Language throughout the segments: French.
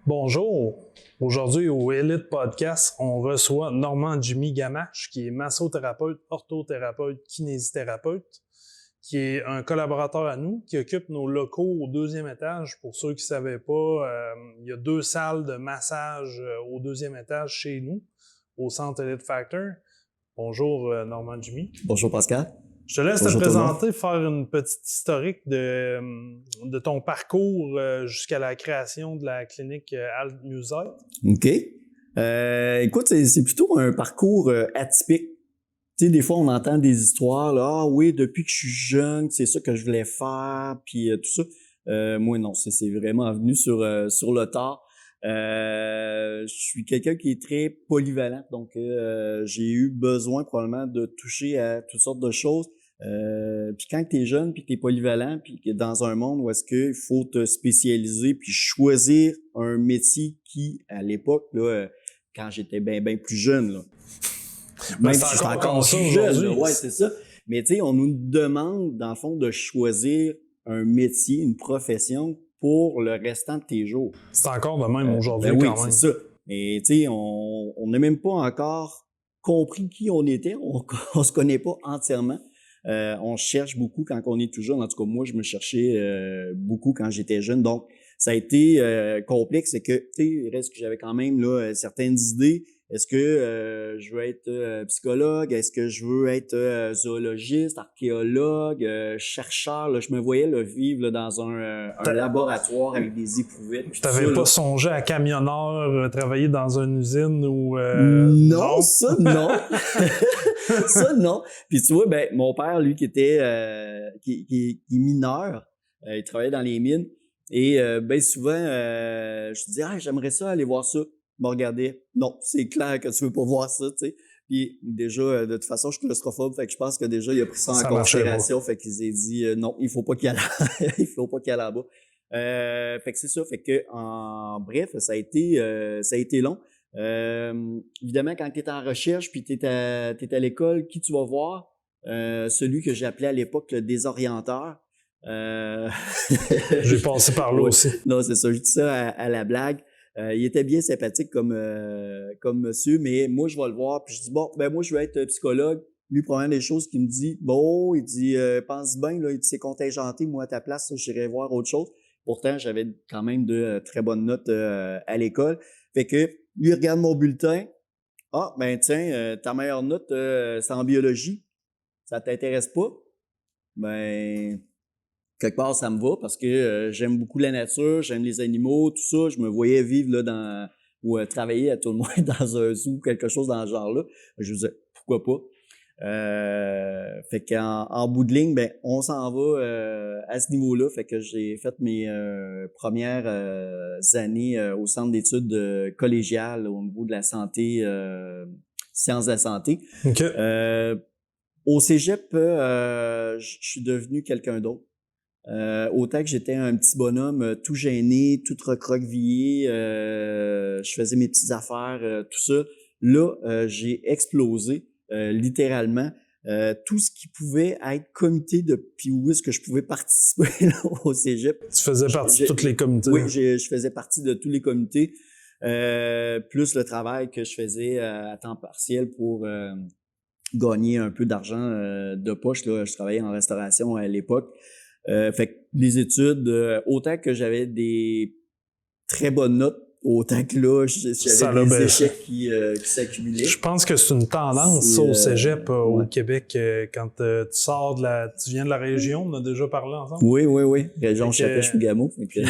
Bonjour, aujourd'hui au Elite Podcast, on reçoit Normand Jimmy Gamache, qui est massothérapeute, orthothérapeute, kinésithérapeute, qui est un collaborateur à nous, qui occupe nos locaux au deuxième étage. Pour ceux qui ne savaient pas, il y a 2 salles de massage au deuxième étage chez nous, au centre Elite Factor. Bonjour Normand Jimmy. Bonjour Pascal. Je te laisse te présenter, faire une petite historique de ton parcours jusqu'à la création de la clinique Alt Musette. OK. Écoute, c'est plutôt un parcours atypique. Tu sais, des fois, on entend des histoires, là, ah oui, depuis que je suis jeune, c'est ça que je voulais faire, puis tout ça. Moi, non, c'est vraiment venu sur le tard. Je suis quelqu'un qui est très polyvalent, donc j'ai eu besoin probablement de toucher à toutes sortes de choses. Puis quand t'es jeune, puis t'es polyvalent, puis que dans un monde où est-ce qu'il faut te spécialiser, puis choisir un métier qui, à l'époque, là, quand j'étais bien plus jeune, là, même si j'étais encore plus jeune, là, ouais, c'est ça. Mais tu sais, on nous demande, dans le fond, de choisir un métier, une profession pour le restant de tes jours. C'est encore de même aujourd'hui, oui, quand même. c'est ça. Et tu sais, on n'a même pas encore compris qui on était, on se connaît pas entièrement. On cherche beaucoup quand on est tout jeune. En tout cas, moi, je me cherchais beaucoup quand j'étais jeune. Donc, ça a été complexe. C'est que, tu sais, il reste que j'avais quand même là certaines idées. Est-ce que je veux être psychologue? Est-ce que je veux être zoologiste, archéologue, chercheur? Là, je me voyais là, vivre là, dans un laboratoire avec des éprouvettes. Tu n'avais pas songé à camionneur, travailler dans une usine ou... Non, ça, non. Ça, non. Puis tu vois, ben mon père, lui, qui était qui est mineur, il travaillait dans les mines. Et ben souvent, je disais, ah, j'aimerais ça aller voir ça. Il me regardait. Non, c'est clair que tu veux pas voir ça, tu sais. Puis déjà, de toute façon, je suis claustrophobe, fait que je pense que déjà, il a pris ça en considération. Fait qu'il s'est dit, non, il faut pas qu'il aille il faut pas qu'il aille là-bas. Fait que c'est ça. Fait que, en bref, ça a été long. Évidemment, quand tu es en recherche puis tu es à l'école, qui tu vas voir? Celui que j'appelais à l'époque le désorienteur. J'ai passé par là aussi. Non, c'est ça, je dis ça à la blague. Il était bien sympathique comme monsieur, mais moi, je vais le voir, puis je dis, bon, ben moi, je veux être psychologue. Lui, première des choses qu'il me dit, bon, il dit, pense bien, là, il dit, c'est contingenté, moi, à ta place, j'irai voir autre chose. Pourtant, j'avais quand même de très bonnes notes à l'école. Fait que, lui, il regarde mon bulletin. Ah, ben tiens, ta meilleure note, c'est en biologie. Ça t'intéresse pas? Ben, quelque part, ça me va parce que j'aime beaucoup la nature, j'aime les animaux, tout ça. Je me voyais vivre là ou travailler à tout le moins dans un zoo, quelque chose dans ce genre-là. Je me disais, pourquoi pas? Fait qu'en bout de ligne, ben on s'en va à ce niveau-là. Fait que j'ai fait mes premières années au centre d'études collégiales au niveau de la santé, sciences de la santé. Okay. Au cégep, je suis devenu quelqu'un d'autre. Autant que j'étais un petit bonhomme tout gêné, tout recroquevillé, je faisais mes petites affaires, tout ça. Là, j'ai explosé. Littéralement, tout ce qui pouvait être comité puis où est-ce que je pouvais participer là, au cégep. Tu faisais partie de tous les comités? Oui, je faisais partie de tous les comités, plus le travail que je faisais à temps partiel pour gagner un peu d'argent de poche. Là. Je travaillais en restauration à l'époque. Fait que les études, autant que j'avais des très bonnes notes, autant que là, j'avais des échecs qui s'accumulaient. Je pense que c'est une tendance, ça, au cégep au Québec, quand tu sors tu viens de la région, on a déjà parlé ensemble. Oui. Région Chapelle-Chougamau. Puis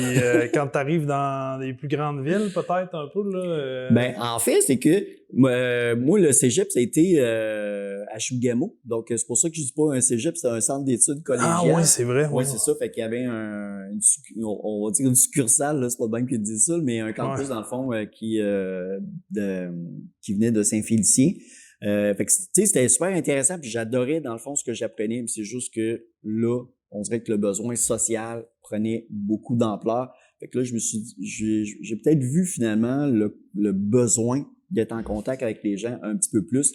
quand tu arrives dans les plus grandes villes, peut-être un peu, là. Ben, en fait, c'est que moi, le cégep, ça a été à Chougamau. Donc, c'est pour ça que je dis pas un cégep, c'est un centre d'études collégiales. Ah oui, c'est vrai. Oui, c'est ça. Fait qu'il y avait on va dire une succursale, là, c'est pas bien que dire ça, mais un campus, dans le fond, qui venait de Saint-Félicien. Fait que, tu sais, c'était super intéressant, puis j'adorais, dans le fond, ce que j'apprenais, mais c'est juste que là, on dirait que le besoin social prenait beaucoup d'ampleur. Fait que là, j'ai peut-être vu finalement le besoin d'être en contact avec les gens un petit peu plus.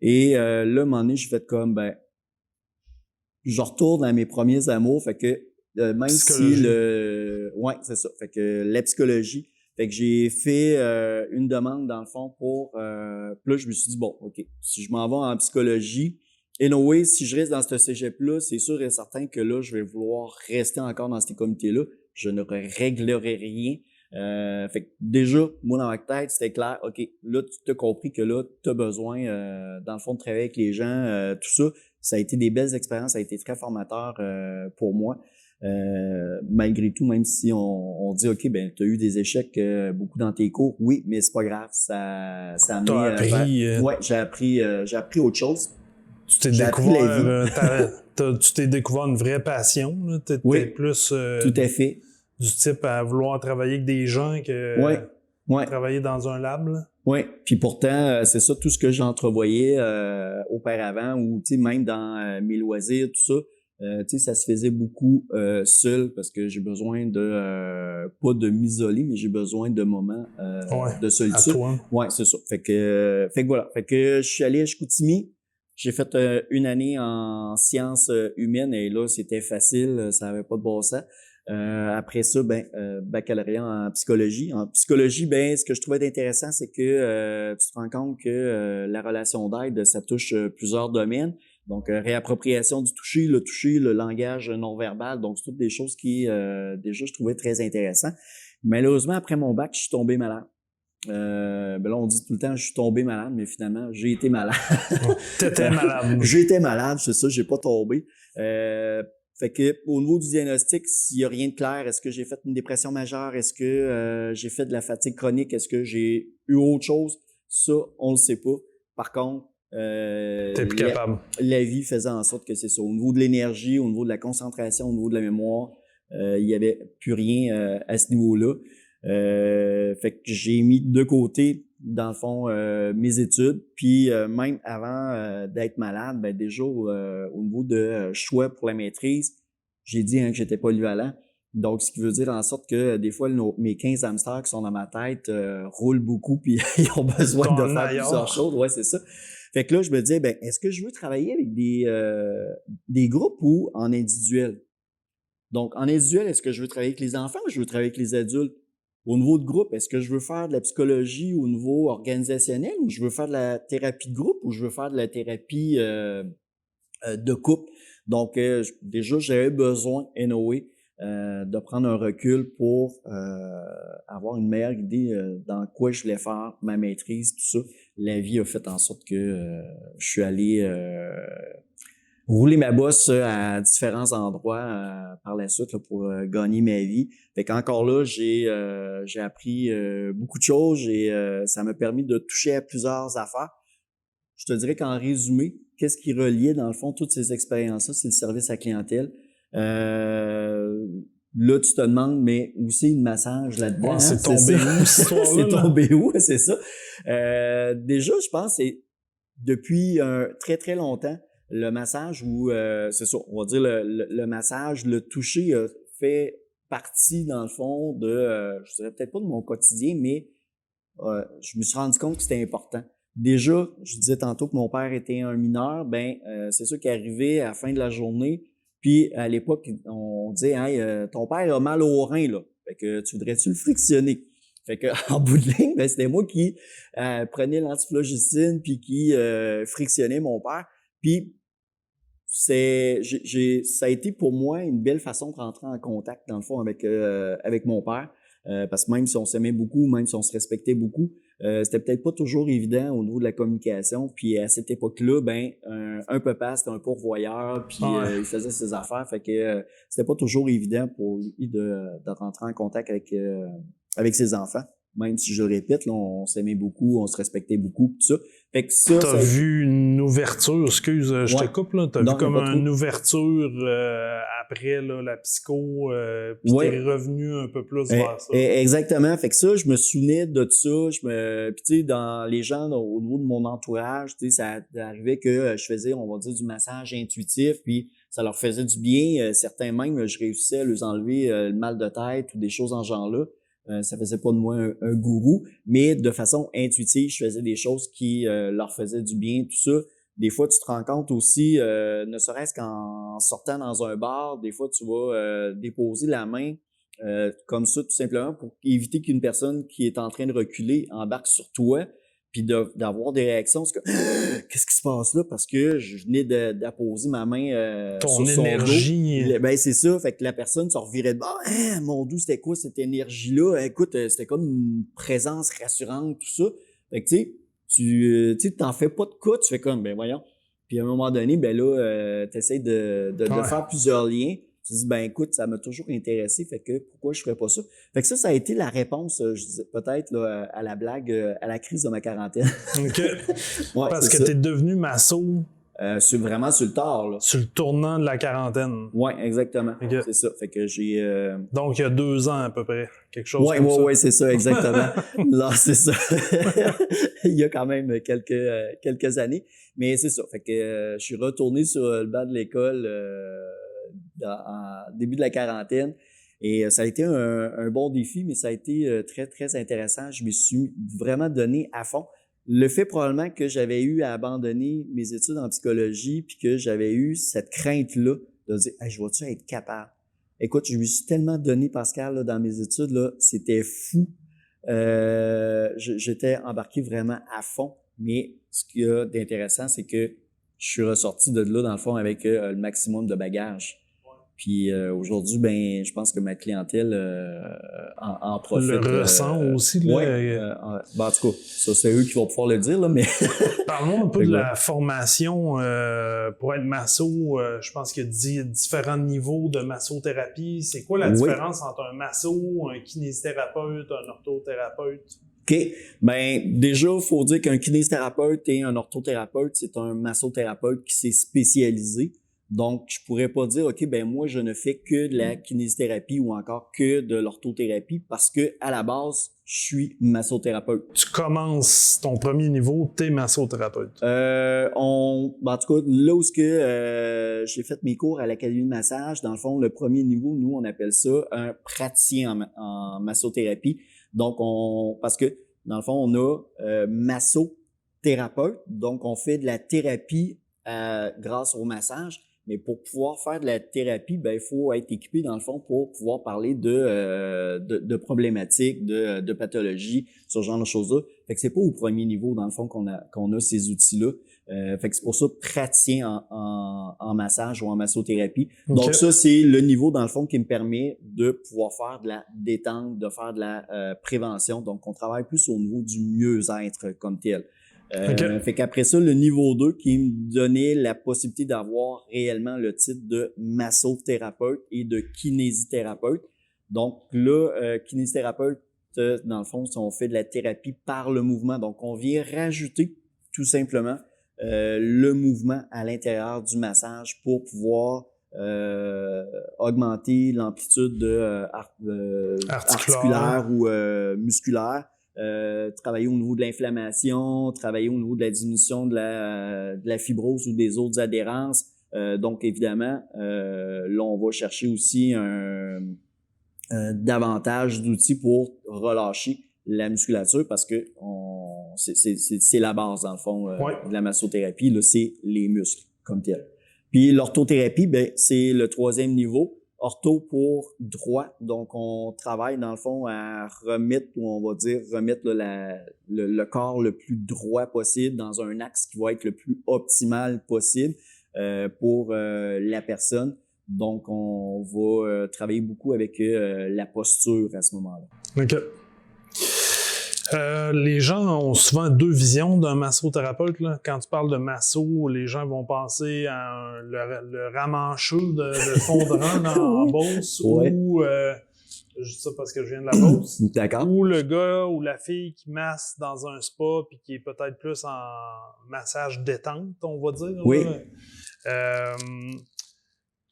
Et là, à un moment donné, j'ai fait comme, ben, je retourne à mes premiers amours. Fait que même psychologie. si ouais, c'est ça. Fait que la psychologie, Fait que j'ai fait une demande, dans le fond, pour... puis là, je me suis dit, bon, OK, si je m'en vais en psychologie, anyway, si je reste dans ce cégep-là, c'est sûr et certain que là, je vais vouloir rester encore dans ces comités-là. Je ne réglerai rien. Fait que déjà, moi, dans ma tête, c'était clair, OK, là, tu as compris que là, tu as besoin, dans le fond, de travailler avec les gens, tout ça. Ça a été des belles expériences, ça a été très formateur pour moi. Malgré tout, même si on dit, OK, ben, tu as eu des échecs beaucoup dans tes cours, oui, mais c'est pas grave, ça a amené... T'as appris... ouais, j'ai appris autre chose. Tu t'es J'ai appris la découvert, tu t'es découvert une vraie passion. Tu Oui, étais plus tout à fait. du type à vouloir travailler avec des gens que Ouais. travailler dans un lab. Là. Oui, puis pourtant, c'est ça tout ce que j'entrevoyais auparavant ou tu sais même dans mes loisirs, tout ça, tu sais ça se faisait beaucoup seul parce que j'ai besoin de pas de m'isoler, mais j'ai besoin de moments de solitude. À toi. Ouais, c'est ça. Fait que voilà, fait que je suis allé à Chicoutimi. J'ai fait une année en sciences humaines et là c'était facile, ça avait pas de bon sens. Après ça, baccalauréat en psychologie. En psychologie, ce que je trouvais intéressant, c'est que tu te rends compte que la relation d'aide, ça touche plusieurs domaines. Donc, réappropriation du toucher, le langage non-verbal. Donc, c'est toutes des choses qui, déjà, je trouvais très intéressant. Malheureusement, après mon bac, je suis tombé malade. Là, on dit tout le temps, je suis tombé malade, mais finalement, j'ai été malade. T'étais malade. J'étais malade, c'est ça, j'ai pas tombé. Fait que au niveau du diagnostic, s'il y a rien de clair, est-ce que j'ai fait une dépression majeure? Est-ce que j'ai fait de la fatigue chronique? Est-ce que j'ai eu autre chose? Ça, on le sait pas. Par contre, t'es plus capable. La vie faisait en sorte que c'est ça. Au niveau de l'énergie, au niveau de la concentration, au niveau de la mémoire, il y avait plus rien à ce niveau-là. Fait que j'ai mis de côté, dans le fond, mes études. Puis même avant d'être malade, déjà au niveau de choix pour la maîtrise, j'ai dit que j'étais polyvalent. Donc, ce qui veut dire en sorte que des fois, mes 15 hamsters qui sont dans ma tête roulent beaucoup puis ils ont besoin de faire plusieurs choses. Ouais, c'est ça. Fait que là, je me disais, est-ce que je veux travailler avec des groupes ou en individuel? Donc, en individuel, est-ce que je veux travailler avec les enfants ou je veux travailler avec les adultes? Au niveau de groupe, est-ce que je veux faire de la psychologie au niveau organisationnel ou je veux faire de la thérapie de groupe ou je veux faire de la thérapie de couple? Donc, déjà, j'avais besoin, anyway, de prendre un recul pour avoir une meilleure idée dans quoi je voulais faire ma maîtrise, tout ça. La vie a fait en sorte que je suis allé rouler ma bosse à différents endroits par la suite là, pour gagner ma vie. Fait qu'encore là, j'ai appris beaucoup de choses et ça m'a permis de toucher à plusieurs affaires. Je te dirais qu'en résumé, qu'est-ce qui reliait dans le fond toutes ces expériences-là, c'est le service à clientèle. Là, tu te demandes, mais où c'est le massage là-dedans? C'est tombé où, cette histoire-là? C'est tombé où, c'est ça. Déjà, je pense c'est depuis très, très longtemps, le massage ou c'est ça, on va dire le massage, le toucher fait partie, dans le fond, de, je dirais peut-être pas de mon quotidien, mais je me suis rendu compte que c'était important. Déjà, je disais tantôt que mon père était un mineur, c'est ça qui arrivait à la fin de la journée. Puis à l'époque, on disait hey, ton père a mal au rein, là. Fait que tu voudrais-tu le frictionner? Fait que en bout de ligne, c'était moi qui prenais l'antiflogicine puis qui frictionnais mon père. Puis ça a été pour moi une belle façon de rentrer en contact, dans le fond, avec mon père. Parce que même si on s'aimait beaucoup, même si on se respectait beaucoup, c'était peut-être pas toujours évident au niveau de la communication. Puis à cette époque-là, un papa, c'était un pourvoyeur, puis il faisait ses affaires. Fait que c'était pas toujours évident pour lui de rentrer en contact avec ses enfants. Même si je le répète, là, on s'aimait beaucoup, on se respectait beaucoup, tout ça. Fait que ça, t'as vu une ouverture, excuse, je te coupe, là. T'as vu comme une ouverture après là, la psycho, puis t'es revenu un peu plus vers ça. Exactement. Fait que ça, je me souvenais de ça. Puis tu sais, dans les gens, au niveau de mon entourage, tu sais, ça arrivait que je faisais, on va dire, du massage intuitif, puis ça leur faisait du bien. Certains même, je réussissais à leur enlever le mal de tête ou des choses en ce genre-là. Ça faisait pas de moi un gourou, mais de façon intuitive, je faisais des choses qui leur faisaient du bien, tout ça. Des fois, tu te rends compte aussi, ne serait-ce qu'en sortant dans un bar, des fois, tu vas déposer la main comme ça, tout simplement, pour éviter qu'une personne qui est en train de reculer embarque sur toi, puis d'avoir des réactions. C'est que, qu'est-ce qui se passe là? Parce que je venais d'apposer ma main Ton sur son énergie. dos. Ben, c'est ça. Fait que la personne se revirait de bord. Hein, mon Dieu, c'était quoi cette énergie-là? Écoute, c'était comme une présence rassurante, tout ça. Fait que, tu sais, t'en fais pas de cas, tu fais comme, ben voyons. Puis à un moment donné, ben là, tu essaies de faire plusieurs liens. Tu te dis, ben écoute, ça m'a toujours intéressé, fait que pourquoi je ferais pas ça? Fait que ça a été la réponse, je disais peut-être là, à la blague, à la crise de ma quarantaine. OK. Ouais, Parce que ça. t'es devenu masso Vraiment sur le tard, là. sur le tournant de la quarantaine. Oui, exactement. OK. C'est ça. Fait que j'ai... Donc, il y a 2 ans à peu près, quelque chose Ouais, comme ça. ouais, c'est ça, exactement. Là, c'est ça. Il y a quand même quelques années. Mais c'est ça. Fait que je suis retourné sur le banc de l'école en début de la quarantaine. Et ça a été un bon défi, mais ça a été très, très intéressant. Je me suis vraiment donné à fond. Le fait probablement que j'avais eu à abandonner mes études en psychologie, puis que j'avais eu cette crainte-là de dire hey, « je vais-tu être capable? » Écoute, je me suis tellement donné, Pascal, là, dans mes études, là, c'était fou. J'étais embarqué vraiment à fond. Mais ce qu'il y a d'intéressant, c'est que je suis ressorti de là, dans le fond, avec le maximum de bagages. Puis aujourd'hui, ben, je pense que ma clientèle en profite. Le ressent aussi. Là, ouais, ben, en tout cas, ça, c'est eux qui vont pouvoir le dire, là, mais... Parlons un peu de la formation pour être masso. Je pense qu'il y a différents niveaux de massothérapie. C'est quoi la différence entre un masso, un kinésithérapeute, un orthothérapeute? OK. Ben, déjà, il faut dire qu'un kinésithérapeute et un orthothérapeute, c'est un massothérapeute qui s'est spécialisé. Donc, je pourrais pas dire, OK, ben moi, je ne fais que de la kinésithérapie ou encore que de l'orthothérapie parce que à la base, je suis massothérapeute. Tu commences ton premier niveau, t'es massothérapeute. Ben, en tout cas, là où j'ai fait mes cours à l'Académie de massage, dans le fond, le premier niveau, nous, on appelle ça un praticien en massothérapie. Donc, parce que, dans le fond, on a massothérapeute, donc on fait de la thérapie grâce au massage. Mais pour pouvoir faire de la thérapie, ben il faut être équipé dans le fond pour pouvoir parler de problématiques, de pathologies, ce genre de choses-là. Fait que c'est pas au premier niveau dans le fond qu'on a ces outils-là. Fait que c'est pour ça praticien en massage ou en massothérapie. Okay. Donc ça c'est le niveau dans le fond qui me permet de pouvoir faire de la détente, de faire de la prévention. Donc on travaille plus au niveau du mieux-être comme tel. Okay. Fait qu'après ça, le niveau 2 qui me donnait la possibilité d'avoir réellement le titre de massothérapeute et de kinésithérapeute. Donc là, kinésithérapeute, dans le fond, on fait de la thérapie par le mouvement. Donc on vient rajouter tout simplement le mouvement à l'intérieur du massage pour pouvoir augmenter l'amplitude articulaire ou musculaire. Travailler au niveau de l'inflammation, travailler au niveau de la diminution de la fibrose ou des autres adhérences. Donc, évidemment, là, on va chercher aussi davantage d'outils pour relâcher la musculature parce que c'est la base, dans le fond, de la massothérapie. Là, c'est les muscles comme tel. Puis, l'orthothérapie, ben, c'est le 3e niveau. Ortho pour droit, donc on travaille dans le fond à remettre, ou on va dire remettre le corps le plus droit possible dans un axe qui va être le plus optimal possible pour la personne. Donc on va travailler beaucoup avec la posture à ce moment-là. OK. Les gens ont souvent 2 visions d'un massothérapeute. Là. Quand tu parles de masso, les gens vont penser à le ramancheux de fondran en Beauce ou, je dis ça parce que je viens de la Beauce, ou le gars ou la fille qui masse dans un spa puis qui est peut-être plus en massage détente, on va dire. Oui.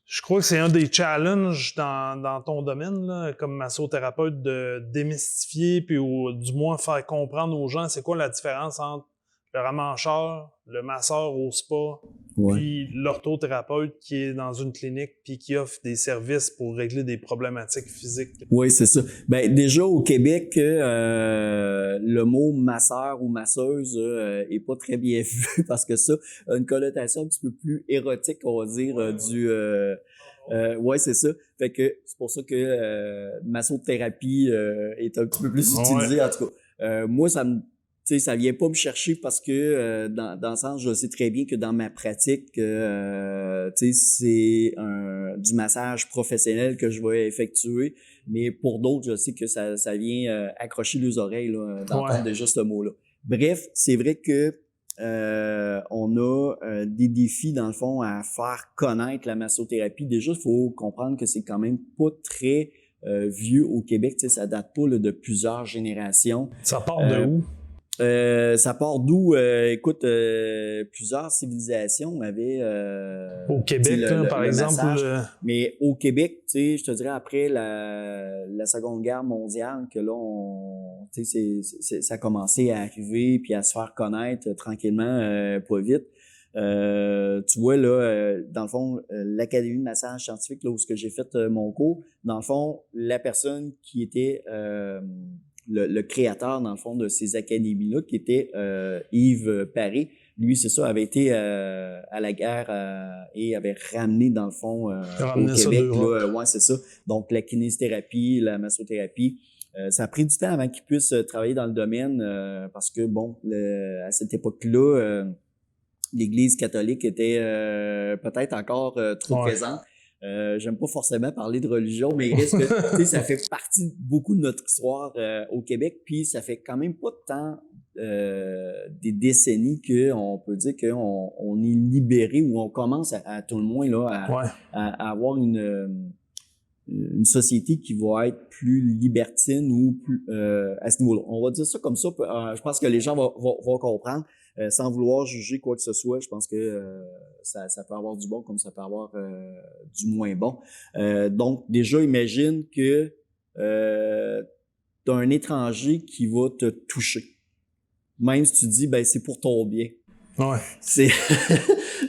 Je crois que c'est un des challenges dans ton domaine, là, comme massothérapeute, de démystifier puis du moins faire comprendre aux gens c'est quoi la différence entre le ramancheur, le masseur au spa, puis l'orthothérapeute qui est dans une clinique puis qui offre des services pour régler des problématiques physiques. Oui, c'est ça. Ben déjà au Québec, le mot masseur ou masseuse est pas très bien vu parce que ça a une connotation un petit peu plus érotique, on va dire, Ouais, c'est ça. Fait que c'est pour ça que massothérapie est un petit peu plus utilisée, en tout cas. Moi, tu sais, ça vient pas me chercher parce que dans le sens, je sais très bien que dans ma pratique, tu sais, c'est du massage professionnel que je vais effectuer, mais pour d'autres, je sais que ça vient accrocher les oreilles là, d'entendre déjà ce mot-là. Bref, c'est vrai que on a des défis dans le fond à faire connaître la massothérapie. Déjà, il faut comprendre que c'est quand même pas très vieux au Québec, tu sais, ça date pas là, de plusieurs générations. Ça part de où? Ça part d'où? Écoute, plusieurs civilisations avaient Au Québec, là, par exemple. Mais au Québec, tu sais, je te dirais après la Seconde Guerre mondiale, que là, tu sais, ça a commencé à arriver puis à se faire connaître tranquillement, pas vite. Tu vois, là, dans le fond, l'Académie de massage scientifique, là où j'ai fait mon cours, dans le fond, la personne qui était le créateur, dans le fond, de ces académies-là, qui était Yves Paré. Lui, c'est ça, avait été à la guerre et avait ramené, dans le fond, au Québec. Là, ouais, c'est ça. Donc, la kinésithérapie, la massothérapie. Ça a pris du temps avant qu'il puisse travailler dans le domaine parce que, bon, à cette époque-là, l'Église catholique était peut-être encore trop présente. J'aime pas forcément parler de religion, mais il reste que, tu sais, ça fait partie beaucoup de notre histoire au Québec, puis ça fait quand même pas tant des décennies qu'on peut dire qu'on est libéré ou on commence à tout le moins là à avoir une société qui va être plus libertine ou plus à ce niveau-là. On va dire ça comme ça. Je pense que les gens vont comprendre. Sans vouloir juger quoi que ce soit, je pense que ça peut avoir du bon comme ça peut avoir du moins bon. Donc, déjà, imagine que tu as un étranger qui va te toucher. Même si tu dis, ben c'est pour ton bien. Ouais. C'est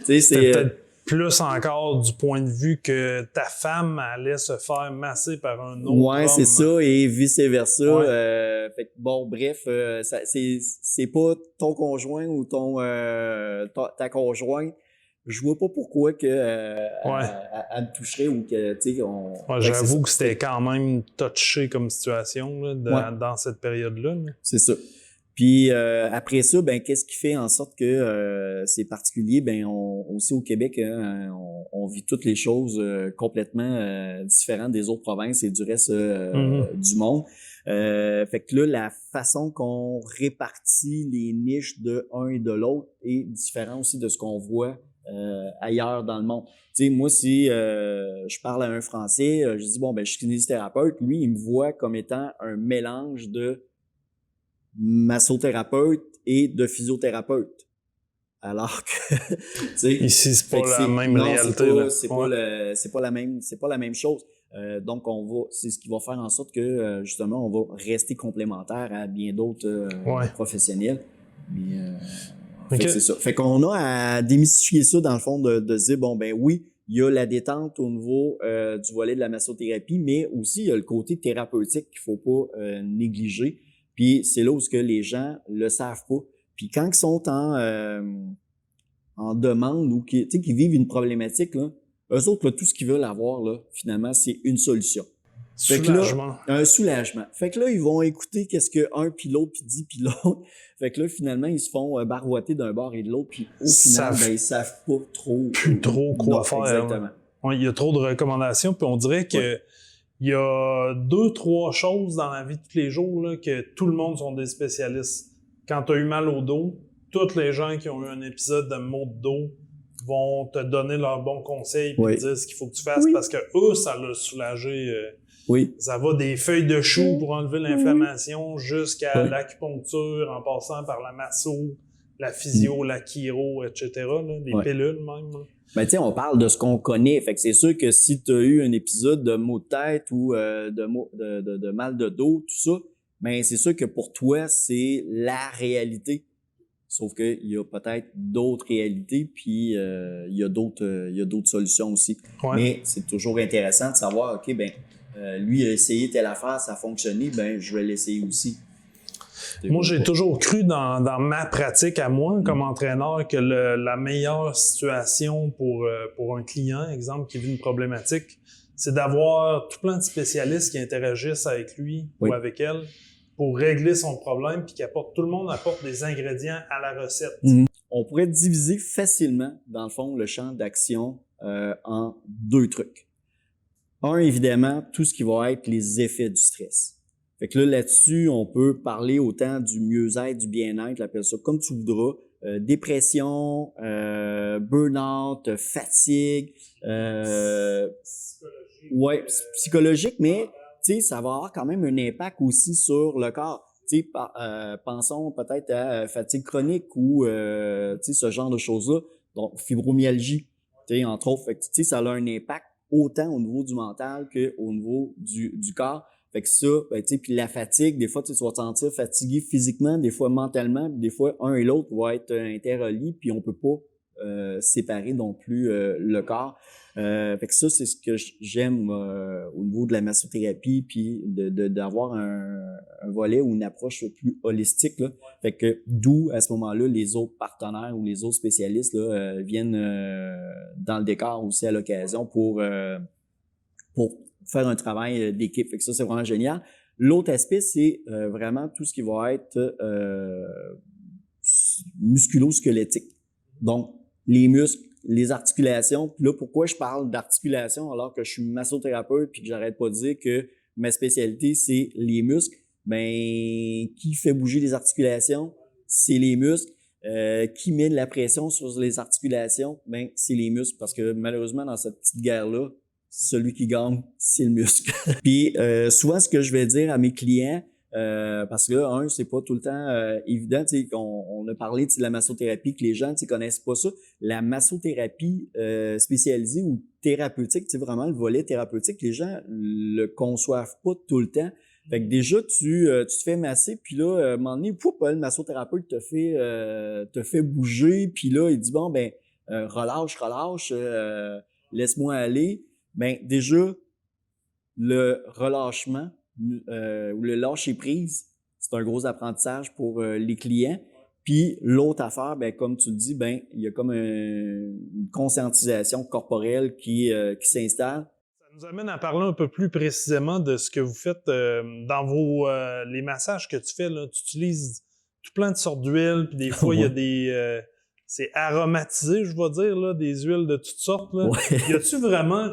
peut-être plus encore du point de vue que ta femme allait se faire masser par un autre homme. C'est ça, et vice-versa. Ouais. Fait que, bon, bref, c'est pas ton conjoint ou ta conjointe. Je vois pas pourquoi que elle me toucherait ou que, tu sais, j'avoue que c'était quand même touché comme situation là, dans cette période-là. Là. C'est ça. Puis après ça, ben qu'est-ce qui fait en sorte que c'est particulier? Ben aussi au Québec, on vit toutes les choses complètement différentes des autres provinces et du reste du monde. Fait que là, la façon qu'on répartit les niches de un et de l'autre est différente aussi de ce qu'on voit ailleurs dans le monde. Tu sais, moi, si je parle à un Français, je dis bon ben je suis kinésithérapeute, lui, il me voit comme étant un mélange de massothérapeute et de physiothérapeute. Alors que, tu sais, ici, c'est pas la même réalité. C'est pas la même chose. Donc, c'est ce qui va faire en sorte que, justement, on va rester complémentaire à bien d'autres professionnels. Mais, fait que c'est ça. Fait qu'on a à démystifier ça, dans le fond, de dire, bon, ben oui, il y a la détente au niveau du volet de la massothérapie, mais aussi, il y a le côté thérapeutique qu'il faut pas négliger. Puis c'est là où que les gens le savent pas. Puis quand ils sont en demande ou qu'ils vivent une problématique, là, eux autres, là, tout ce qu'ils veulent avoir, là, finalement, c'est une solution. Soulagement. Fait que là, un soulagement. Fait que là, ils vont écouter qu'est-ce que un puis l'autre puis dit puis l'autre. Fait que là, finalement, ils se font barouetter d'un bord et de l'autre. Puis au final, ben, ils savent pas trop. Plus trop quoi faire. Exactement. Ouais, il y a trop de recommandations. Puis on dirait que il y a 2-3 choses dans la vie de tous les jours là, que tout le monde sont des spécialistes. Quand tu as eu mal au dos, tous les gens qui ont eu un épisode de maux de dos vont te donner leurs bons conseils et te dire ce qu'il faut que tu fasses parce que eux, ça l'a soulagé. Ça va des feuilles de chou pour enlever l'inflammation jusqu'à l'acupuncture en passant par la masso, la physio, la chiro, etc. Là, les pilules même. Là. Ben, tu sais, on parle de ce qu'on connaît. Fait que c'est sûr que si tu as eu un épisode de maux de tête ou de mal de dos, tout ça, ben, c'est sûr que pour toi, c'est la réalité. Sauf que il y a peut-être d'autres réalités, puis il y a d'autres solutions aussi. Ouais. Mais c'est toujours intéressant de savoir, OK, ben, lui a essayé telle affaire, ça a fonctionné, ben, je vais l'essayer aussi. Moi, j'ai toujours cru dans ma pratique à moi, comme entraîneur, que la meilleure situation pour un client, exemple, qui vit une problématique, c'est d'avoir tout plein de spécialistes qui interagissent avec lui ou avec elle pour régler son problème, puis tout le monde apporte des ingrédients à la recette. On pourrait diviser facilement, dans le fond, le champ d'action en 2 trucs. Un, évidemment, tout ce qui va être les effets du stress. Fait que là-dessus, on peut parler autant du mieux-être, du bien-être, appelle ça comme tu voudras, dépression, burn-out, fatigue, psychologique, mais tu sais, ça va avoir quand même un impact aussi sur le corps. Tu sais, pensons peut-être à fatigue chronique ou tu sais, ce genre de choses-là, donc fibromyalgie, tu sais, entre autres. Fait que, tu sais, ça a un impact autant au niveau du mental qu'au niveau du corps. Fait que ça, ben, tu sais, puis la fatigue, des fois, tu vas te sentir fatigué physiquement, des fois mentalement, puis des fois, un et l'autre vont être interreliés, puis on peut pas séparer non plus le corps. Fait que ça, c'est ce que j'aime au niveau de la massothérapie, puis d'avoir un volet ou une approche plus holistique, là. Fait que d'où, à ce moment-là, les autres partenaires ou les autres spécialistes là, viennent dans le décor aussi à l'occasion pour faire un travail d'équipe. Fait que ça, c'est vraiment génial. L'autre aspect, c'est vraiment tout ce qui va être musculo-squelettique. Donc, les muscles, les articulations. Puis là, pourquoi je parle d'articulation alors que je suis massothérapeute puis que j'arrête pas de dire que ma spécialité, c'est les muscles? Ben, qui fait bouger les articulations? C'est les muscles. Qui met de la pression sur les articulations? Ben, c'est les muscles. Parce que malheureusement, dans cette petite guerre-là, celui qui gagne, c'est le muscle. Puis souvent, ce que je vais dire à mes clients, parce que là, c'est pas tout le temps évident, tu sais, on a parlé de la massothérapie, que les gens, tu sais, connaissent pas ça. La massothérapie spécialisée ou thérapeutique, tu sais, vraiment le volet thérapeutique, les gens le conçoivent pas tout le temps. Fait que déjà, tu te fais masser, puis là, à un moment donné, le massothérapeute te fait bouger, puis là, il dit, bon, ben, relâche, laisse-moi aller. Ben déjà, le relâchement ou le lâcher-prise, c'est un gros apprentissage pour les clients. Puis l'autre affaire, ben comme tu le dis, ben il y a comme une conscientisation corporelle qui s'installe. Ça nous amène à parler un peu plus précisément de ce que vous faites dans les massages que tu fais. Là, tu utilises tout plein de sortes d'huiles, puis des fois, il y a des... c'est aromatisé, je vais dire, là, des huiles de toutes sortes. Là. Y a-tu vraiment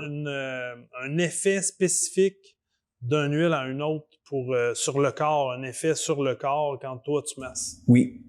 un effet spécifique d'une huile à une autre sur le corps, un effet sur le corps quand toi tu masses? Oui.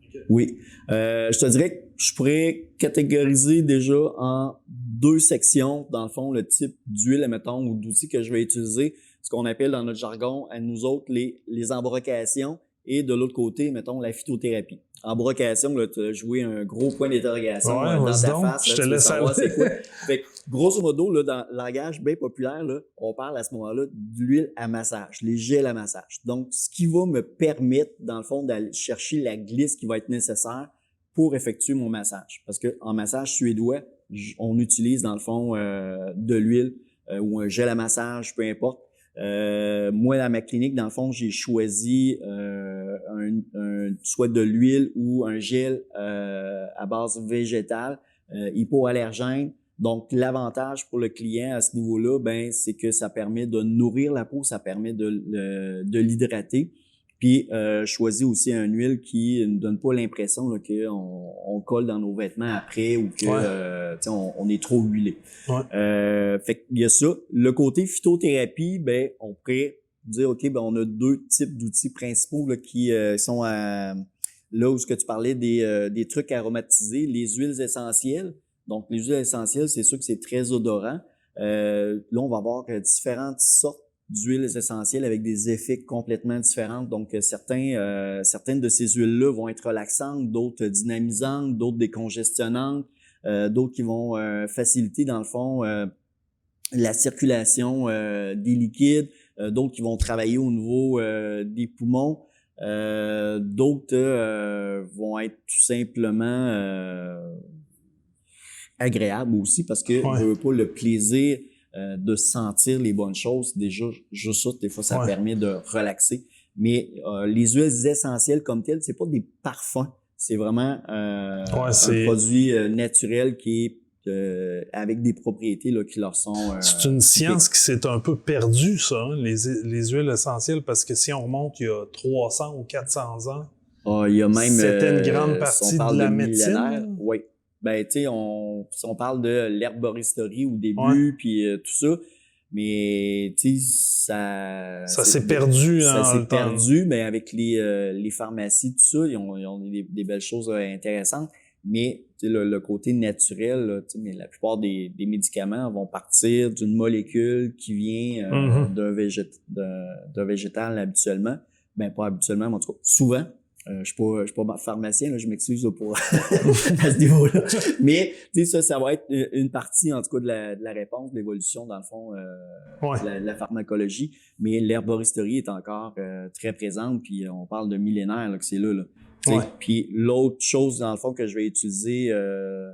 Okay. Oui. Je te dirais que je pourrais catégoriser déjà en 2 sections, dans le fond, le type d'huile, mettons, ou d'outils que je vais utiliser, ce qu'on appelle dans notre jargon, à nous autres, les embrocations, et de l'autre côté, mettons, la phytothérapie. Embrocation, là, tu as joué un gros point d'interrogation dans ta face. Je te laisse savoir c'est quoi. Fait que, grosso modo, là, dans le langage bien populaire, là, on parle à ce moment-là d'huile à massage, les gels à massage. Donc, ce qui va me permettre, dans le fond, d'aller chercher la glisse qui va être nécessaire pour effectuer mon massage. Parce que en massage suédois, on utilise, dans le fond, de l'huile ou un gel à massage, peu importe. Moi, dans ma clinique, dans le fond, j'ai choisi soit de l'huile ou un gel à base végétale, hypoallergène. Donc, l'avantage pour le client à ce niveau-là, ben, c'est que ça permet de nourrir la peau, ça permet de l'hydrater. Puis, choisis aussi une huile qui ne donne pas l'impression qu'on colle dans nos vêtements après ou que on est trop huilé. Ouais. Fait qu'il y a ça. Le côté phytothérapie, ben, on pourrait dire, OK, ben, on a 2 types d'outils principaux là, qui sont là où ce que tu parlais des trucs aromatisés, les huiles essentielles. Donc, les huiles essentielles, c'est sûr que c'est très odorant. Là, on va avoir différentes sortes d'huiles essentielles avec des effets complètement différents. Donc, certaines de ces huiles-là vont être relaxantes, d'autres dynamisantes, d'autres décongestionnantes, d'autres qui vont faciliter, dans le fond, la circulation des liquides, d'autres qui vont travailler au niveau des poumons, d'autres vont être tout simplement agréables aussi parce que je veux pas le plaisir de sentir les bonnes choses. Déjà, juste ça, des fois, ça permet de relaxer. Mais les huiles essentielles comme telles, c'est pas des parfums. C'est vraiment un produit naturel qui est avec des propriétés là, qui leur sont... c'est une science qui s'est un peu perdue, ça, hein, les huiles essentielles, parce que si on remonte il y a 300 ou 400 ans, il y a même, c'était une grande partie de la médecine. Oui. Ben, tu sais, si on parle de l'herboristerie au début, puis tout ça, mais tu sais, ça s'est perdu. Ça s'est perdu, mais avec les pharmacies, tout ça, ils ont des belles choses intéressantes. Mais le côté naturel, là, mais la plupart des médicaments vont partir d'une molécule qui vient d'un végétal habituellement. Ben pas habituellement, mais en tout cas souvent. Je suis pas pharmacien, là, je m'excuse pour à ce niveau-là. Mais tu sais, ça va être une partie en tout cas de la réponse, de l'évolution dans le fond de la pharmacologie. Mais l'herboristerie est encore très présente, puis on parle de millénaires là, que c'est là. Ouais. Puis l'autre chose dans le fond que je vais utiliser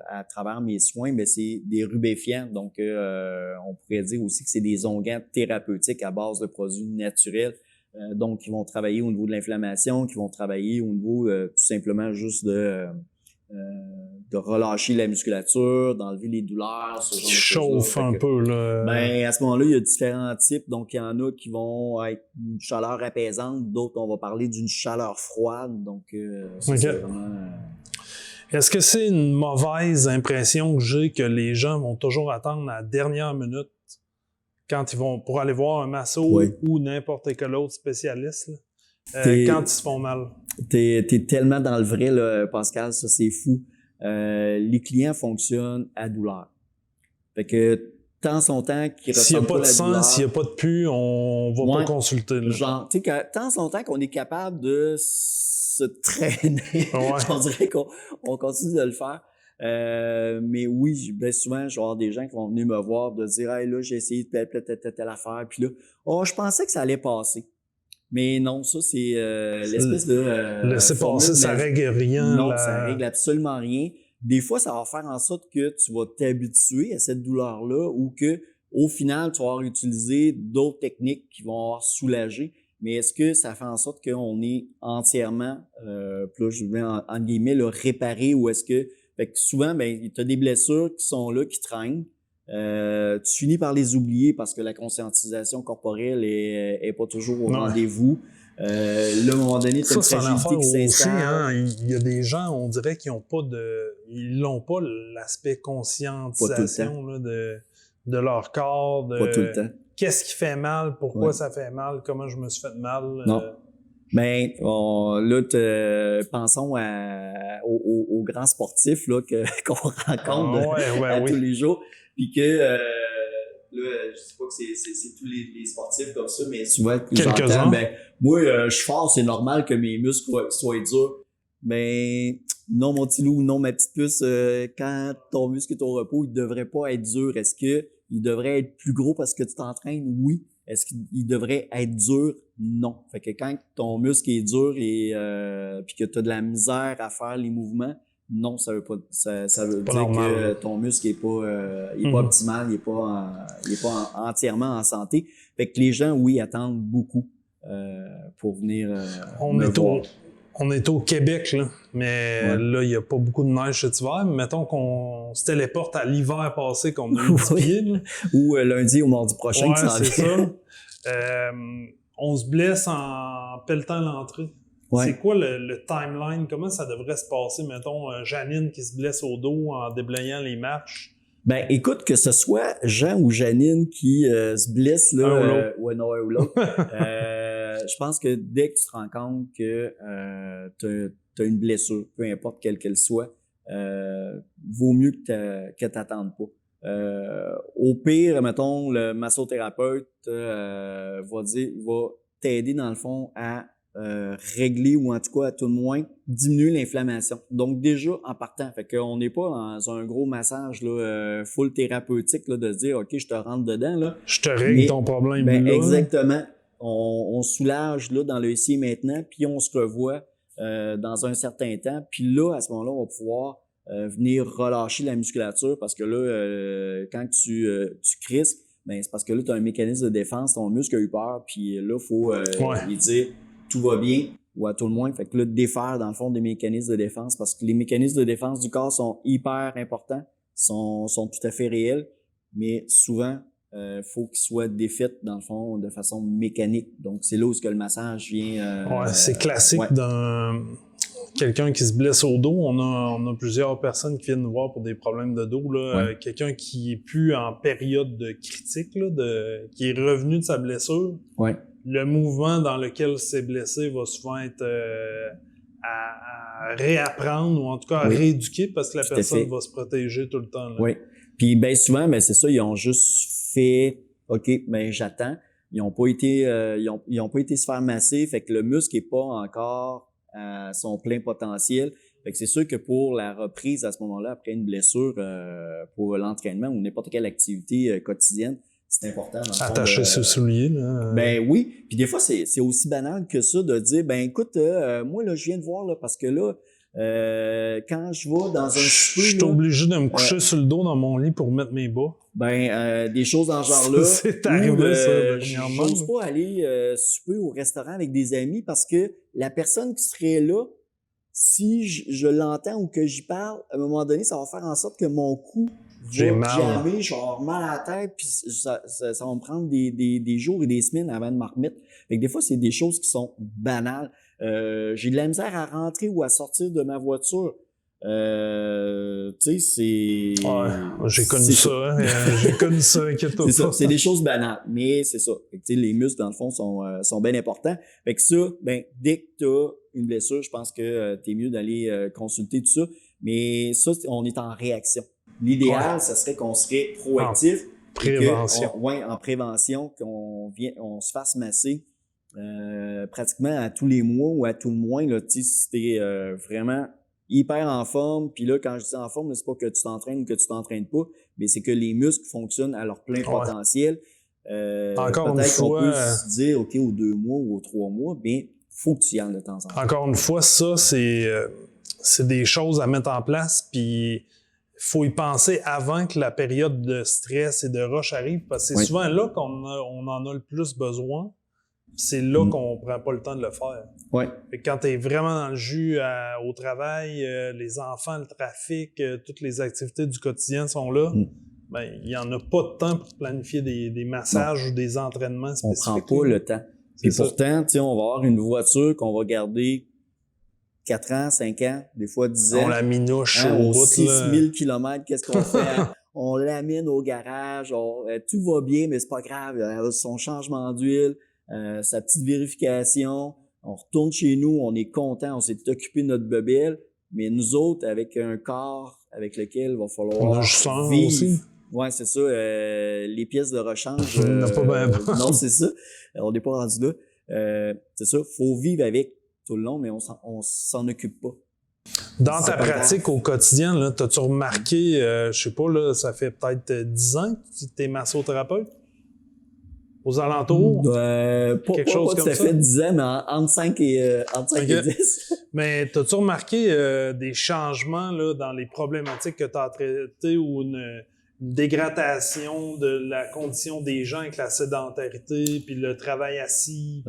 à travers mes soins, ben c'est des rubéfiants. Donc on pourrait dire aussi que c'est des onguents thérapeutiques à base de produits naturels. Donc, qui vont travailler au niveau de l'inflammation, qui vont travailler au niveau tout simplement juste de relâcher la musculature, d'enlever les douleurs. Qui chauffe un peu, là. Ben, à ce moment-là, il y a différents types. Donc, il y en a qui vont être une chaleur apaisante, d'autres, on va parler d'une chaleur froide. Donc, ça, c'est vraiment... Est-ce que c'est une mauvaise impression que j'ai que les gens vont toujours attendre à la dernière minute quand ils vont pour aller voir un masso ou n'importe quel autre spécialiste, quand ils se font mal? T'es tellement dans le vrai, là, Pascal, ça c'est fou. Les clients fonctionnent à douleur. Fait que tant son temps qu'ils ressentent pas la douleur... S'il n'y a pas de sang, s'il n'y a pas de pu, on va pas consulter. Là. Genre, tu sais, tant son temps qu'on est capable de se traîner, on dirait qu'on continue de le faire. Mais oui, ben souvent, je vais avoir des gens qui vont venir me voir de dire « Hey, là, j'ai essayé telle affaire. » Puis là, « Oh, je pensais que ça allait passer. » Mais non, ça, c'est l'espèce de... laisser passer, ça règle rien. Non, ça règle absolument rien. Des fois, ça va faire en sorte que tu vas t'habituer à cette douleur-là ou que au final, tu vas avoir utilisé d'autres techniques qui vont avoir soulagé. Mais est-ce que ça fait en sorte qu'on est entièrement, puis là, je vais en guillemets, là, réparé ou est-ce que... Fait que souvent, ben, tu as des blessures qui sont là, qui traînent. Tu finis par les oublier parce que la conscientisation corporelle est pas toujours au rendez-vous. Là, à un moment donné, tu as une fragilité qui s'installe. Il y a des gens, on dirait qu'ils n'ont pas l'aspect conscientisation là, de leur corps. Pas tout le temps. Qu'est-ce qui fait mal? Pourquoi ça fait mal? Comment je me suis fait mal? Non. Ben, là, pensons aux grands sportifs là, qu'on rencontre tous les jours. Puis que, là, je sais pas que c'est tous les sportifs comme ça, mais souvent, j'entends, ben, moi, je suis fort, c'est normal que mes muscles soient durs. Ben, non, mon petit loup, non, ma petite puce, quand ton muscle est au repos, il devrait pas être dur. Est-ce que il devrait être plus gros parce que tu t'entraînes? Oui. Est-ce qu'il devrait être dur? Non. Fait que quand ton muscle est dur et puis que tu as de la misère à faire les mouvements, non, ça veut pas ça veut dire normal, que ton muscle est pas optimal, il est pas entièrement en santé. Fait que les gens, oui, attendent beaucoup pour venir on est au Québec, là, mais là, il n'y a pas beaucoup de neige cet hiver. Mettons qu'on se téléporte à l'hiver passé, qu'on a eu 10 pieds. Là. Ou lundi ou mardi prochain. C'est ça. On se blesse en pelletant l'entrée. Ouais. C'est quoi le timeline? Comment ça devrait se passer? Mettons, Janine qui se blesse au dos en déblayant les marches. Ben, écoute, que ce soit Jean ou Janine qui se blesse, là, ou l'autre, je pense que dès que tu te rends compte que t'as une blessure, peu importe quelle qu'elle soit, vaut mieux que t'attendes pas. Au pire, mettons, le massothérapeute va t'aider dans le fond à régler ou en tout cas à tout le moins diminuer l'inflammation. Donc déjà en partant, fait qu'on n'est pas dans un gros massage là, full thérapeutique là, de se dire ok je te rentre dedans là. Je te règle ton problème. Ben, là. Exactement. On soulage là dans le ici et maintenant, puis on se revoit dans un certain temps. Puis là à ce moment-là on va pouvoir venir relâcher la musculature parce que là quand tu crispes, ben c'est parce que là tu as un mécanisme de défense, ton muscle a eu peur, puis là faut lui dire tout va bien, ou à tout le moins. Fait que là, défaire, dans le fond, des mécanismes de défense, parce que les mécanismes de défense du corps sont hyper importants, sont tout à fait réels, mais souvent, faut qu'ils soient défaits, dans le fond, de façon mécanique. Donc, c'est là où le massage vient... ouais, c'est classique dans quelqu'un qui se blesse au dos. On a plusieurs personnes qui viennent nous voir pour des problèmes de dos. Là. Quelqu'un qui est plus en période de critique, là, qui est revenu de sa blessure. Ouais. Le mouvement dans lequel c'est blessé va souvent être à réapprendre ou en tout cas à rééduquer parce que la personne va se protéger tout le temps. Là. Oui. Puis bien souvent, ben c'est ça, ils ont juste fait OK, ben j'attends. Ils ont pas été ils ont pas été se faire masser, fait que le muscle est pas encore à son plein potentiel. Fait que c'est sûr que pour la reprise à ce moment-là, après une blessure, pour l'entraînement ou n'importe quelle activité quotidienne, c'est important. Attacher ses souliers, là. Ben oui. Puis des fois, c'est aussi banal que ça de dire, ben écoute, moi, là, je viens de voir, là, parce que là, quand je vais dans un souper... Je suis obligé de me coucher sur le dos dans mon lit pour mettre mes bas. Ben, des choses dans ce genre-là. C'est arrivé, ça, je n'ose pas aller souper au restaurant avec des amis parce que la personne qui serait là, si je l'entends ou que j'y parle, à un moment donné, ça va faire en sorte que mon cou va jammer, je vais avoir mal à la tête, puis ça va me prendre des jours et des semaines avant de m'en remettre. Fait que des fois, c'est des choses qui sont banales. J'ai de la misère à rentrer ou à sortir de ma voiture. Tu sais, c'est... Ouais, j'ai connu ça, hein. J'ai connu ça, inquiète-toi pas. C'est ça, c'est des choses banales, mais c'est ça. Fait que, tu sais, les muscles, dans le fond, sont bien importants. Fait que ça, ben, dès que t'as une blessure, je pense que t'es mieux d'aller consulter tout ça. Mais ça, on est en réaction. L'idéal, ça serait qu'on serait proactif. En prévention. En prévention, on se fasse masser pratiquement à tous les mois ou à tout le moins, là, tu sais, si t'es vraiment hyper en forme, puis là, quand je dis en forme, c'est pas que tu t'entraînes ou que tu t'entraînes pas, mais c'est que les muscles fonctionnent à leur plein potentiel. Encore peut-être une qu'on fois, peut se dire, OK, aux 2 mois ou aux 3 mois, bien, faut que tu y ailles de temps en temps. Encore une fois, ça, c'est des choses à mettre en place, puis faut y penser avant que la période de stress et de rush arrive, parce que c'est souvent là qu'on en a le plus besoin. C'est là qu'on prend pas le temps de le faire. Ouais. Fait que quand tu es vraiment dans le jus au travail, les enfants, le trafic, toutes les activités du quotidien sont là, ben il n'y en a pas de temps pour planifier des massages ou des entraînements spécifiques. On prend pas le temps. Et pourtant, tu sais, on va avoir une voiture qu'on va garder 4 ans, 5 ans, des fois 10 ans. On la minouche au bout, 6000 km, qu'est-ce qu'on fait? On l'amène au garage, tout va bien, mais c'est pas grave. Son changement d'huile, sa petite vérification, on retourne chez nous, on est content, on s'est occupé de notre bebelle, mais nous autres, avec un corps avec lequel il va falloir vivre. Aussi. Ouais, c'est ça. Les pièces de rechange. Non, c'est ça. On n'est pas rendu là. C'est ça. Faut vivre avec tout le long, mais on s'en occupe pas. Dans ta pratique au quotidien, là, t'as-tu remarqué, je sais pas, là, ça fait peut-être 10 ans que tu es massothérapeute? Aux alentours? Quelque chose comme ça. Ça fait 10 ans, mais entre 5 et 10. Mais t'as-tu remarqué des changements là, dans les problématiques que tu as traitées ou une dégradation de la condition des gens avec la sédentarité, puis le travail assis?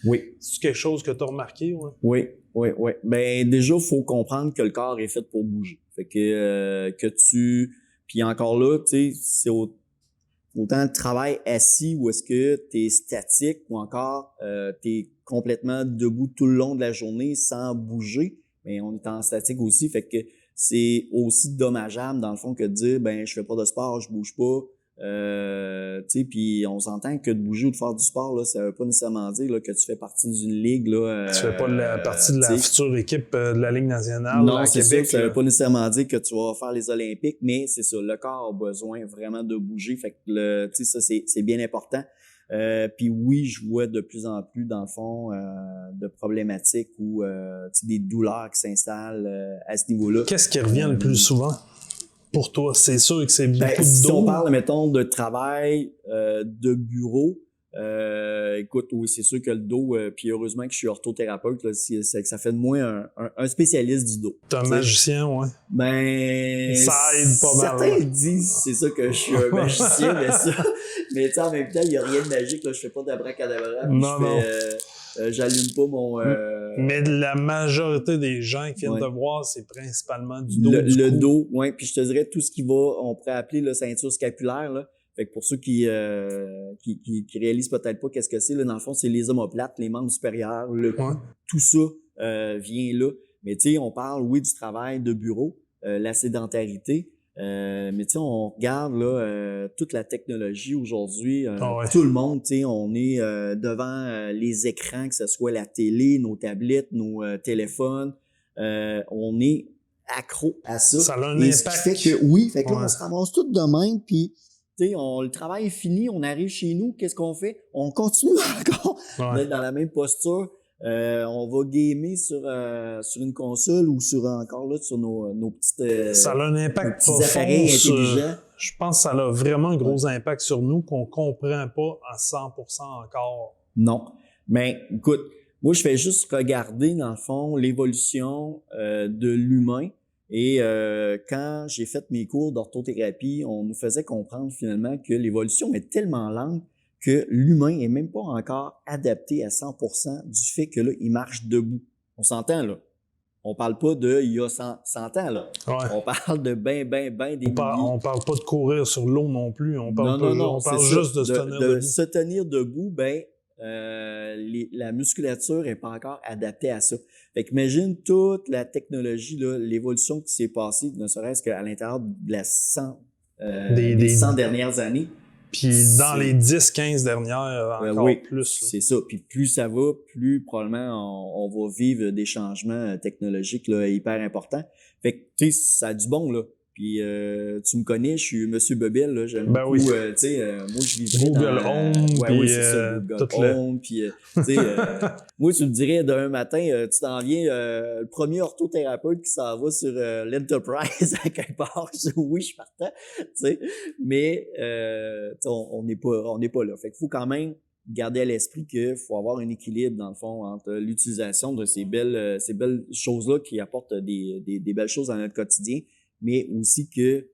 Oui. C'est quelque chose que tu as remarqué? Ouais? Oui. Ben déjà, il faut comprendre que le corps est fait pour bouger. Fait que tu... Puis encore là, tu sais, c'est autant le travail assis ou est-ce que tu es statique ou encore tu es complètement debout tout le long de la journée sans bouger, mais on est en statique aussi, fait que c'est aussi dommageable dans le fond que de dire ben je fais pas de sport, je bouge pas, tu sais, puis on s'entend que de bouger ou de faire du sport là, ça veut pas nécessairement dire là, que tu fais partie d'une ligue là. Tu fais pas partie de la future équipe de la Ligue nationale. Non, c'est Québec, ça veut pas nécessairement dire que tu vas faire les Olympiques, mais c'est ça, le corps a besoin vraiment de bouger, fait que tu sais ça c'est bien important. Puis oui, je vois de plus en plus dans le fond de problématiques ou des douleurs qui s'installent à ce niveau-là. Qu'est-ce qui revient le plus souvent pour toi? C'est sûr que c'est beaucoup de dos. Si on parle, mettons, de travail de bureau, écoute, oui, c'est sûr que le dos, puis heureusement que je suis orthothérapeute, là, ça fait de moi un spécialiste du dos. T'es un magicien, ouais. Ben, ça aide pas mal. Certains disent, c'est ça que je suis un magicien, mais tu sais, en même temps, il n'y a rien de magique, là, je fais pas d'abracadabra. Non. j'allume pas mon... Mais la majorité des gens qui viennent te voir, c'est principalement du dos, du le cou. dos, oui. Puis je te dirais tout ce qui va, on pourrait appeler la ceinture scapulaire, là. Fait que pour ceux qui réalisent peut-être pas qu'est-ce que c'est, là, dans le fond, c'est les omoplates, les membres supérieurs, le cou, tout ça vient là. Mais tu sais, on parle, oui, du travail de bureau, la sédentarité, mais tu sais, on regarde là toute la technologie aujourd'hui, tout le monde, tu sais, on est devant les écrans, que ce soit la télé, nos tablettes, nos téléphones, on est accro à ça. Ça a un et impact. Ce qui fait que, oui, fait que là, on se ramasse tout de même, puis tu sais, le travail est fini, on arrive chez nous, qu'est-ce qu'on fait? On continue encore d'être dans la même posture. On va gamer sur une console ou encore là sur nos petites ça a un impact petits appareils intelligents. Je pense que ça a vraiment un gros impact sur nous qu'on comprend pas à 100% encore. Non. Mais écoute, moi je fais juste regarder dans le fond l'évolution de l'humain. Et quand j'ai fait mes cours d'orthothérapie, on nous faisait comprendre finalement que l'évolution est tellement lente que l'humain est même pas encore adapté à 100% du fait que là, il marche debout. On s'entend là. On parle pas de il y a 100 ans là. Ouais. On parle de ben des on parle pas de courir sur l'eau non plus. On parle on parle juste de se tenir debout. De se tenir debout, la musculature est pas encore adaptée à ça. Fait qu'imagine toute la technologie, là, l'évolution qui s'est passée, ne serait-ce qu'à l'intérieur de la 100 dernières années. Puis dans les 10-15 dernières, encore plus. C'est ça. Puis plus ça va, plus probablement on va vivre des changements technologiques là, hyper importants. Fait que, tu sais, ça a du bon, là. Puis tu me connais, je suis Monsieur Bebel, là. J'aime beaucoup, tu sais, moi je vivrais Google Home, oui, c'est ça, Google Home. Puis, tu sais, moi, tu me dirais d'un matin, tu t'en viens, le premier orthothérapeute qui s'en va sur l'Enterprise à quelque part. Je dis, oui, je suis partant, tu sais. Mais, on n'est pas là. Fait qu'il faut quand même garder à l'esprit qu'il faut avoir un équilibre, dans le fond, entre l'utilisation de ces belles choses-là qui apportent des belles choses dans notre quotidien, mais aussi que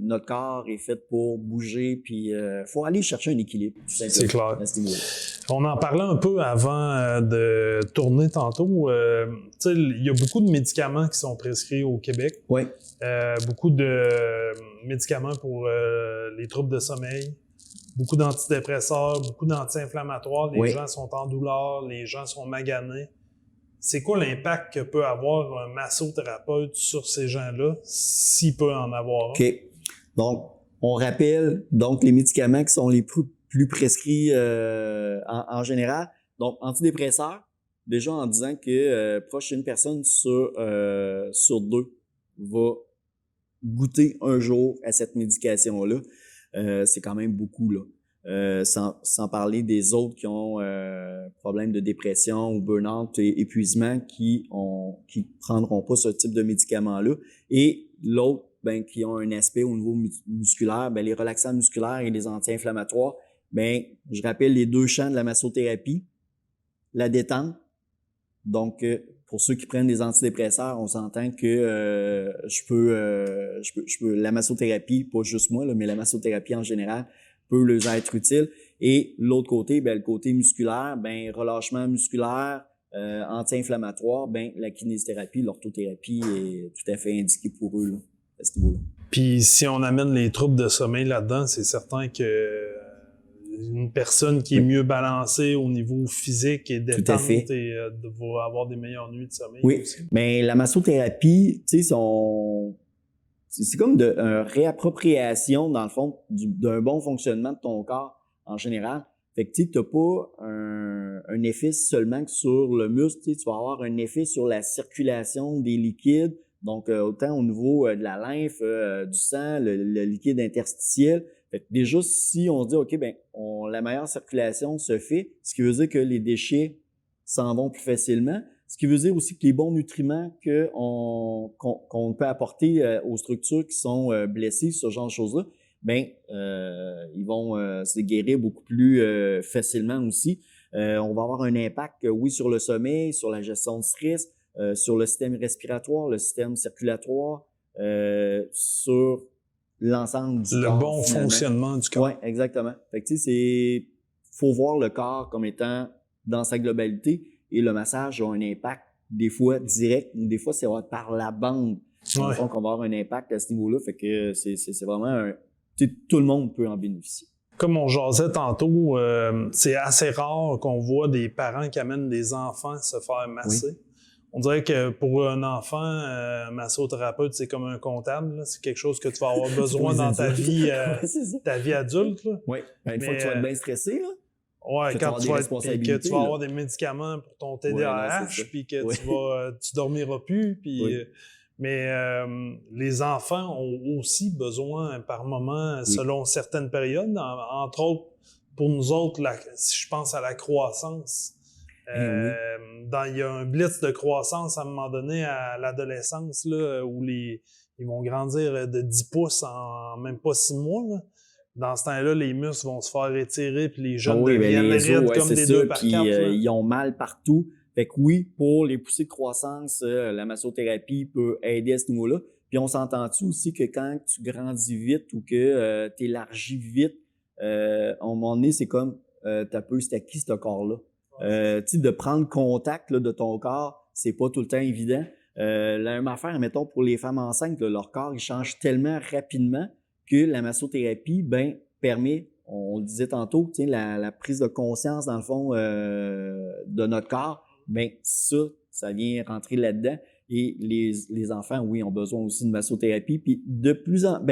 notre corps est fait pour bouger, puis faut aller chercher un équilibre. C'est clair. On en parlait un peu avant de tourner tantôt. Il y a beaucoup de médicaments qui sont prescrits au Québec. Oui. Beaucoup de médicaments pour les troubles de sommeil, beaucoup d'antidépresseurs, beaucoup d'anti-inflammatoires. Les gens sont en douleur, les gens sont maganés. C'est quoi l'impact que peut avoir un massothérapeute sur ces gens-là, s'il peut en avoir un? OK. Donc, on rappelle donc les médicaments qui sont les plus prescrits en général. Donc, antidépresseurs, déjà en disant que proche d'une personne sur 2 va goûter un jour à cette médication-là. C'est quand même beaucoup, là. Sans parler des autres qui ont problèmes de dépression ou burn-out et épuisement qui prendront pas ce type de médicaments-là. Et l'autre, qui ont un aspect au niveau musculaire, les relaxants musculaires et les anti-inflammatoires. Je rappelle les 2 champs de la massothérapie. La détente. Donc, pour ceux qui prennent des antidépresseurs, on s'entend que je peux la massothérapie, pas juste moi, là, mais la massothérapie en général, peut leur être utile. Et l'autre côté, le côté musculaire, relâchement musculaire, anti-inflammatoire, la kinésithérapie, l'orthothérapie est tout à fait indiquée pour eux, là, à ce niveau-là. Puis si on amène les troubles de sommeil là-dedans, c'est certain que une personne qui est mieux balancée au niveau physique et détente va avoir des meilleures nuits de sommeil. Oui, aussi. Mais la massothérapie, tu sais, c'est comme une réappropriation, dans le fond, d'un bon fonctionnement de ton corps en général. Fait que tu n'as pas un effet seulement que sur le muscle, tu vas avoir un effet sur la circulation des liquides, donc autant au niveau de la lymphe, du sang, le liquide interstitiel. Fait que déjà, si on se dit, OK, la meilleure circulation se fait, ce qui veut dire que les déchets s'en vont plus facilement. Ce qui veut dire aussi que les bons nutriments qu'on peut apporter aux structures qui sont blessées, ce genre de choses-là, ils vont se guérir beaucoup plus facilement aussi. On va avoir un impact, oui, sur le sommeil, sur la gestion de stress, sur le système respiratoire, le système circulatoire, sur l'ensemble du corps. Le bon fonctionnement du corps. Oui, exactement. Fait que tu sais, faut voir le corps comme étant dans sa globalité. Et le massage a un impact des fois direct, ou des fois c'est par la bande. Dans le fond, qu'on va avoir un impact à ce niveau-là. Fait que c'est vraiment tout le monde peut en bénéficier. Comme on jasait tantôt, c'est assez rare qu'on voit des parents qui amènent des enfants se faire masser. Oui. On dirait que pour un enfant, un massothérapeute, c'est comme un comptable. Là. C'est quelque chose que tu vas avoir besoin dans ta vie, ta vie adulte. Là. Oui. Une fois que tu vas être bien stressé, là. Oui, quand tu vas avoir des médicaments pour ton TDAH, puis que tu dormiras plus. Puis, mais les enfants ont aussi besoin par moment, selon certaines périodes, entre autres, pour nous autres, si je pense à la croissance, il y a un blitz de croissance à un moment donné à l'adolescence, là, où ils vont grandir de 10 pouces en même pas 6 mois. Là. Dans ce temps-là, les muscles vont se faire étirer, puis les jeunes deviennent rides comme des 2x4. Ils ont mal partout. Fait que oui, pour les poussées de croissance, la massothérapie peut aider à ce niveau-là. Puis on s'entend-tu aussi que quand tu grandis vite ou que tu élargis vite, à un moment donné, c'est comme c'est à qui ce corps-là? De prendre contact là, de ton corps, c'est pas tout le temps évident. La même affaire, mettons, pour les femmes enceintes, là, leur corps, il change tellement rapidement que la massothérapie, permet, on le disait tantôt, la prise de conscience, dans le fond, de notre corps, ça vient rentrer là-dedans. Et les enfants, oui, ont besoin aussi de massothérapie. Puis de plus en...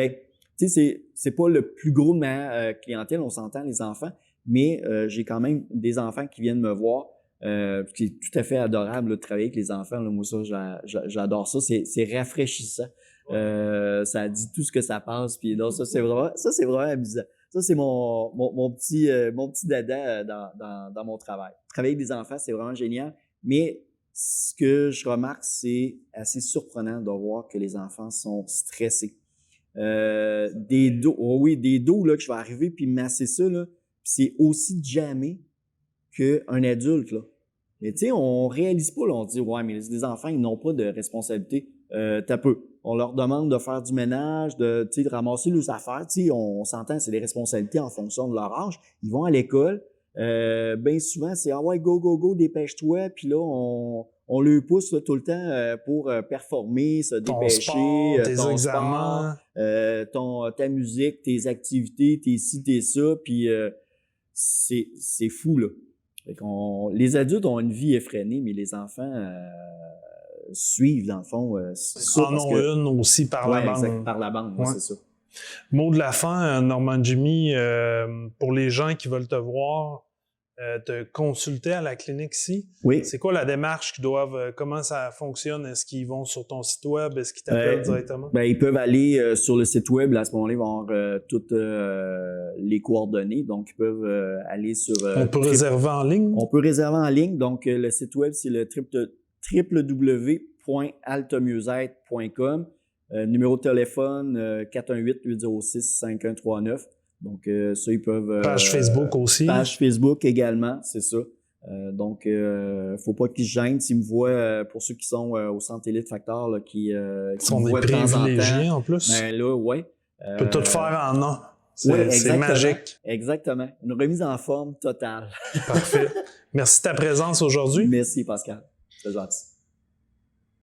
c'est pas le plus gros de ma clientèle, on s'entend, les enfants, mais j'ai quand même des enfants qui viennent me voir. C'est tout à fait adorable là, de travailler avec les enfants. Là. Moi, ça, j'adore ça. C'est rafraîchissant. Ça dit tout ce que ça passe. Puis donc, ça, c'est vraiment amusant. Ça, c'est mon petit dada dans mon travail. Travailler avec des enfants, c'est vraiment génial. Mais ce que je remarque, c'est assez surprenant de voir que les enfants sont stressés. Des dos là, que je vais arriver puis masser ça, là, puis c'est aussi jammé qu'un adulte, là. Mais tu sais, on réalise pas, là, on dit, ouais, mais les enfants, ils n'ont pas de responsabilité. T'as peu. On leur demande de faire du ménage, de ramasser leurs affaires. Tu sais, on s'entend, c'est des responsabilités en fonction de leur âge. Ils vont à l'école. Bien souvent, c'est, ah ouais, go, dépêche-toi. Puis là, on le pousse là, tout le temps pour performer, se dépêcher. Tes examens. Ta musique, tes activités, tes ci, tes ça. Puis c'est fou, là. Fait les adultes ont une vie effrénée, mais les enfants suivent, dans le fond. Une aussi par la bande. Exact, par la bande, c'est ça. Mot de la fin, Normand Jimmy, pour les gens qui veulent te voir, te consulter à la clinique ici, c'est quoi la démarche qu'ils doivent, comment ça fonctionne? Est-ce qu'ils vont sur ton site web? Est-ce qu'ils t'appellent directement? Ils peuvent aller sur le site web. Là, à ce moment-là, ils vont avoir toutes les coordonnées. Donc, ils peuvent aller sur... on peut réserver en ligne? On peut réserver en ligne. Donc, le site web, c'est le www.altomieuxêtre.com. Numéro de téléphone 418-806-5139. Donc, ça, ils peuvent... page Facebook aussi. Page Facebook également, c'est ça. Donc, faut pas qu'ils se gênent. S'ils me voient, pour ceux qui sont au centre Élite Factor, là, qui sont des privilégiés en plus. Là, ouais. Peut tout faire en an. C'est magique. Exactement. Une remise en forme totale. Parfait. Merci de ta présence aujourd'hui. Merci, Pascal. C'est gentil.